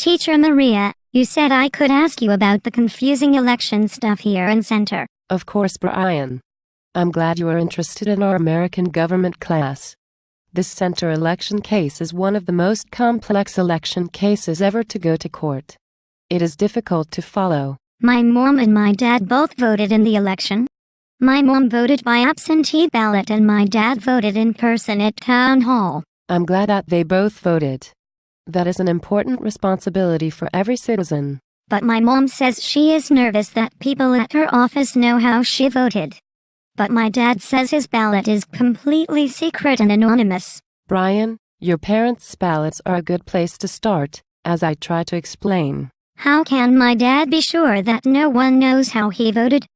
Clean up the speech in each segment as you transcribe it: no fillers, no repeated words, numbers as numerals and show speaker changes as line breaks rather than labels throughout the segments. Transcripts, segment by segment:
Teacher Maria, you said I could ask you about the confusing election stuff here in center.
Of course, Brian. I'm glad you are interested in our American government class. This center election case is one of the most complex election cases ever to go to court. It is difficult to follow.
My mom and my dad both voted in the election. My mom voted by absentee ballot and my dad voted in person at town hall.
I'm glad that they both voted. That is an important responsibility for every citizen.
But my mom says she is nervous that people at her office know how she voted. But my dad says his ballot is completely secret and anonymous.
Brian, your parents' ballots are a good place to start, as I try to explain.
How can my dad be sure that no one knows how he voted?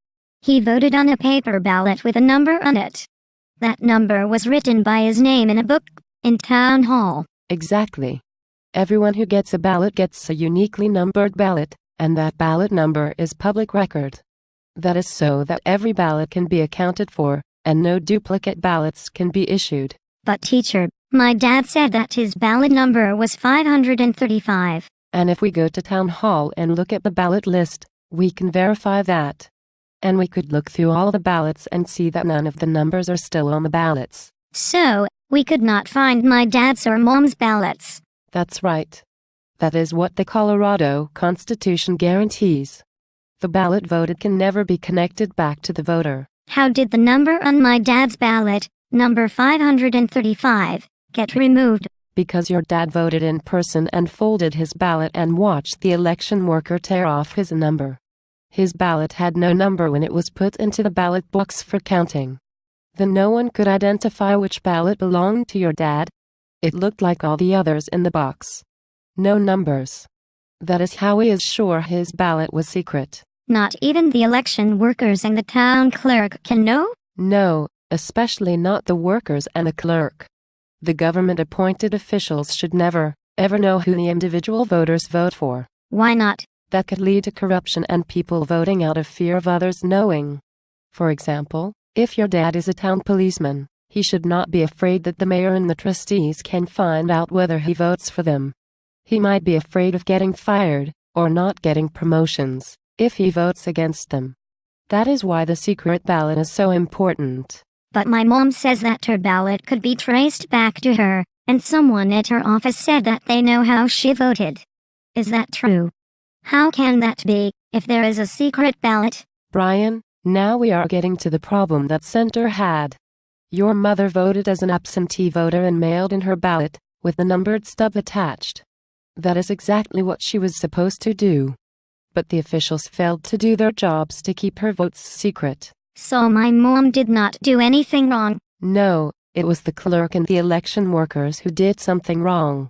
He voted on a paper ballot with a number on it. That number was written by his name in a book, in town hall.
Exactly. Everyone who gets a ballot gets a uniquely numbered ballot, and that ballot number is public record. That is so that every ballot can be accounted for, and no duplicate ballots can be issued.
But teacher, my dad said that his ballot number was 535.
And if we go to town hall and look at the ballot list, we can verify that. And we could look through all the ballots and see that none of the numbers are still on the ballots.
So, we could not find my dad's or mom's ballots.
That's right. That is what the Colorado Constitution guarantees. The ballot voted can never be connected back to the voter.
How did the number on my dad's ballot, number 535, get removed?
Because your dad voted in person and folded his ballot and watched the election worker tear off his number. His ballot had no number when it was put into the ballot box for counting. Then no one could identify which ballot belonged to your dad. It looked like all the others in the box. No numbers. That is how he is sure his ballot was secret.
Not even the election workers and the town clerk can know?
No, especially not the workers and the clerk. The government-appointed officials should never, ever know who the individual voters vote for.
Why not?
That could lead to corruption and people voting out of fear of others knowing. For example, if your dad is a town policeman, he should not be afraid that the mayor and the trustees can find out whether he votes for them. He might be afraid of getting fired, or not getting promotions, if he votes against them. That is why the secret ballot is so important.
But my mom says that her ballot could be traced back to her, and someone at her office said that they know how she voted. Is that true? How can that be, if there is a secret ballot?
Brian, now we are getting to the problem that Center had. Your mother voted as an absentee voter and mailed in her ballot, with the numbered stub attached. That is exactly what she was supposed to do. But the officials failed to do their jobs to keep her votes secret.
So my mom did not do anything wrong?
No, it was the clerk and the election workers who did something wrong.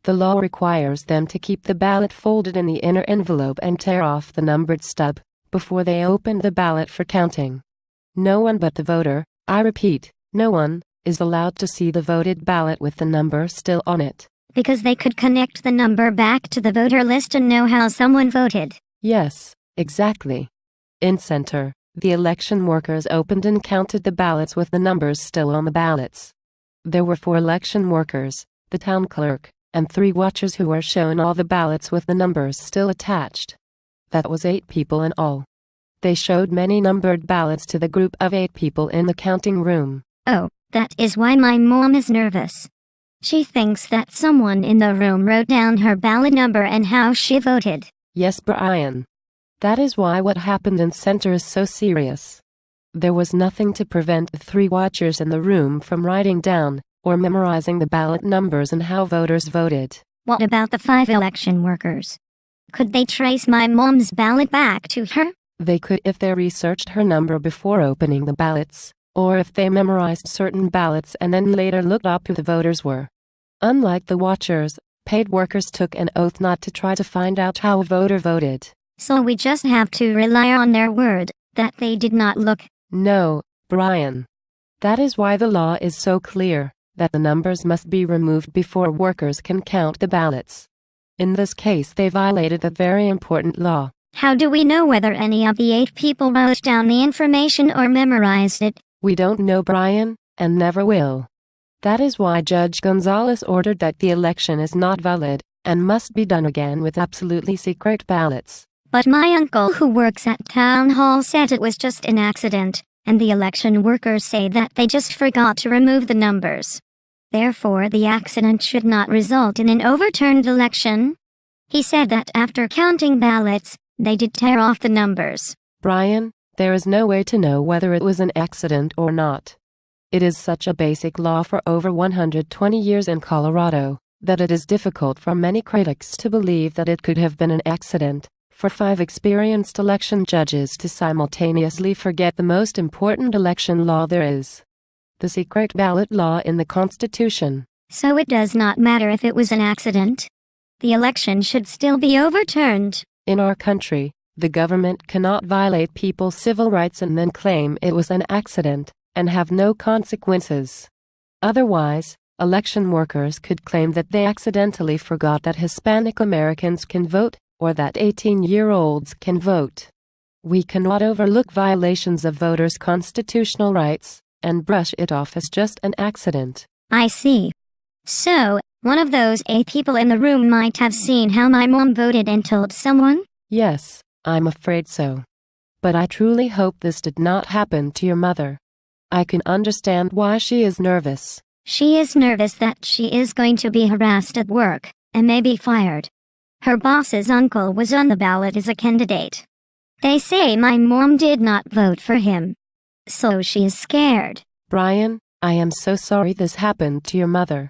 The law requires them to keep the ballot folded in the inner envelope and tear off the numbered stub before they open the ballot for counting. No one but the voter, I repeat, no one, is allowed to see the voted ballot with the number still on it.
Because they could connect the number back to the voter list and know how someone voted.
Yes, exactly. In Center, the election workers opened and counted the ballots with the numbers still on the ballots. There were 4 election workers, the town clerk, and 3 watchers who were shown all the ballots with the numbers still attached. That was 8 people in all. They showed many numbered ballots to the group of 8 people in the counting room.
Oh, that is why my mom is nervous. She thinks that someone in the room wrote down her ballot number and how she voted.
Yes, Brian. That is why what happened in Center is so serious. There was nothing to prevent the 3 watchers in the room from writing down or memorizing the ballot numbers and how voters voted.
What about the 5 election workers? Could they trace my mom's ballot back to her?
They could if they researched her number before opening the ballots, or if they memorized certain ballots and then later looked up who the voters were. Unlike the watchers, paid workers took an oath not to try to find out how a voter voted.
So we just have to rely on their word, that they did not look.
No, Brian. That is why the law is so clear, that the numbers must be removed before workers can count the ballots. In this case they violated a very important law.
How do we know whether any of the 8 people wrote down the information or memorized it?
We don't know, Brian, and never will. That is why Judge Gonzalez ordered that the election is not valid, and must be done again with absolutely secret ballots.
But my uncle who works at town hall said it was just an accident, and the election workers say that they just forgot to remove the numbers. Therefore, the accident should not result in an overturned election. He said that after counting ballots, they did tear off the numbers.
Brian, there is no way to know whether it was an accident or not. It is such a basic law for over 120 years in Colorado that it is difficult for many critics to believe that it could have been an accident for 5 experienced election judges to simultaneously forget the most important election law there is: the secret ballot law in the Constitution.
So it does not matter if it was an accident? The election should still be overturned.
In our country, the government cannot violate people's civil rights and then claim it was an accident and have no consequences. Otherwise, election workers could claim that they accidentally forgot that Hispanic Americans can vote or that 18-year-olds can vote. We cannot overlook violations of voters' constitutional rights and brush it off as just an accident.
I see. So, one of those 8 people in the room might have seen how my mom voted and told someone?
Yes, I'm afraid so. But I truly hope this did not happen to your mother. I can understand why she is nervous.
She is nervous that she is going to be harassed at work and may be fired. Her boss's uncle was on the ballot as a candidate. They say my mom did not vote for him. So she is scared.
Brian, I am so sorry this happened to your mother.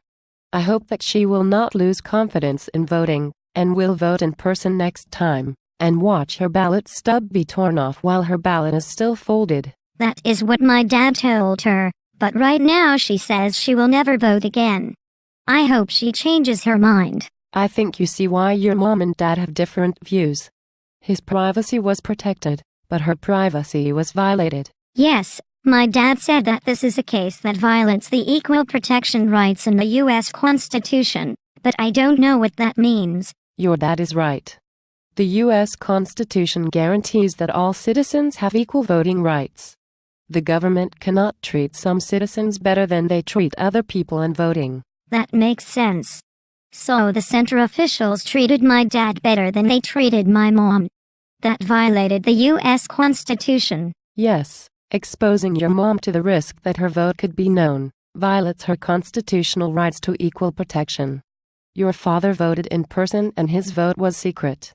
I hope that she will not lose confidence in voting and will vote in person next time and watch her ballot stub be torn off while her ballot is still folded.
That is what my dad told her, but right now she says she will never vote again. I hope she changes her mind.
I think you see why your mom and dad have different views. His privacy was protected, but her privacy was violated.
Yes, my dad said that this is a case that violates the equal protection rights in the U.S. Constitution, but I don't know what that means.
Your dad is right. The U.S. Constitution guarantees that all citizens have equal voting rights. The government cannot treat some citizens better than they treat other people in voting.
That makes sense. So the center officials treated my dad better than they treated my mom. That violated the U.S. Constitution.
Yes, exposing your mom to the risk that her vote could be known violates her constitutional rights to equal protection. Your father voted in person and his vote was secret.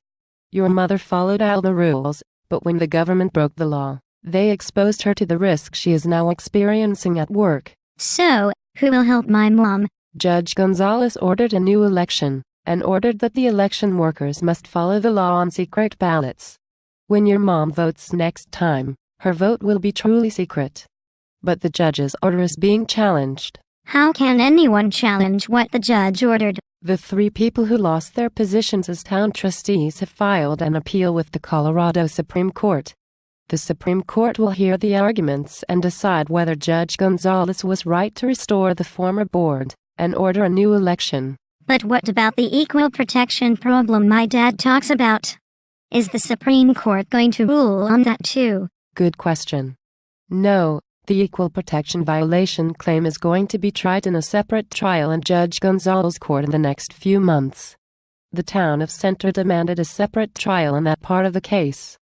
Your mother followed all the rules, but when the government broke the law, they exposed her to the risk she is now experiencing at work.
So, who will help my mom?
Judge Gonzalez ordered a new election, and ordered that the election workers must follow the law on secret ballots. When your mom votes next time, her vote will be truly secret. But the judge's order is being challenged.
How can anyone challenge what the judge ordered?
The 3 people who lost their positions as town trustees have filed an appeal with the Colorado Supreme Court. The Supreme Court will hear the arguments and decide whether Judge Gonzalez was right to restore the former board and order a new election.
But what about the equal protection problem my dad talks about? Is the Supreme Court going to rule on that too?
Good question. No, the equal protection violation claim is going to be tried in a separate trial in Judge Gonzalez's court in the next few months. The town of Center demanded a separate trial in that part of the case.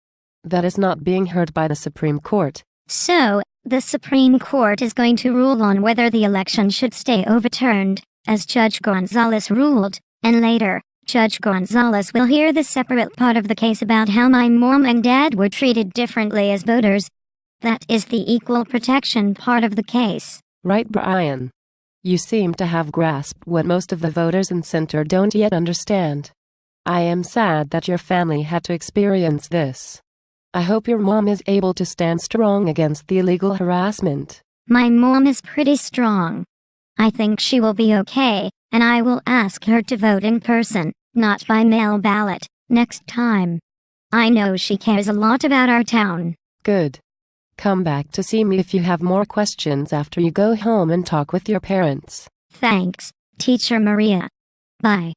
That is not being heard by the Supreme Court.
So, the Supreme Court is going to rule on whether the election should stay overturned, as Judge Gonzalez ruled, and later, Judge Gonzalez will hear the separate part of the case about how my mom and dad were treated differently as voters. That is the equal protection part of the case.
Right, Brian. You seem to have grasped what most of the voters in Center don't yet understand. I am sad that your family had to experience this. I hope your mom is able to stand strong against the illegal harassment.
My mom is pretty strong. I think she will be okay, and I will ask her to vote in person, not by mail ballot, next time. I know she cares a lot about our town.
Good. Come back to see me if you have more questions after you go home and talk with your parents.
Thanks, Teacher Maria. Bye.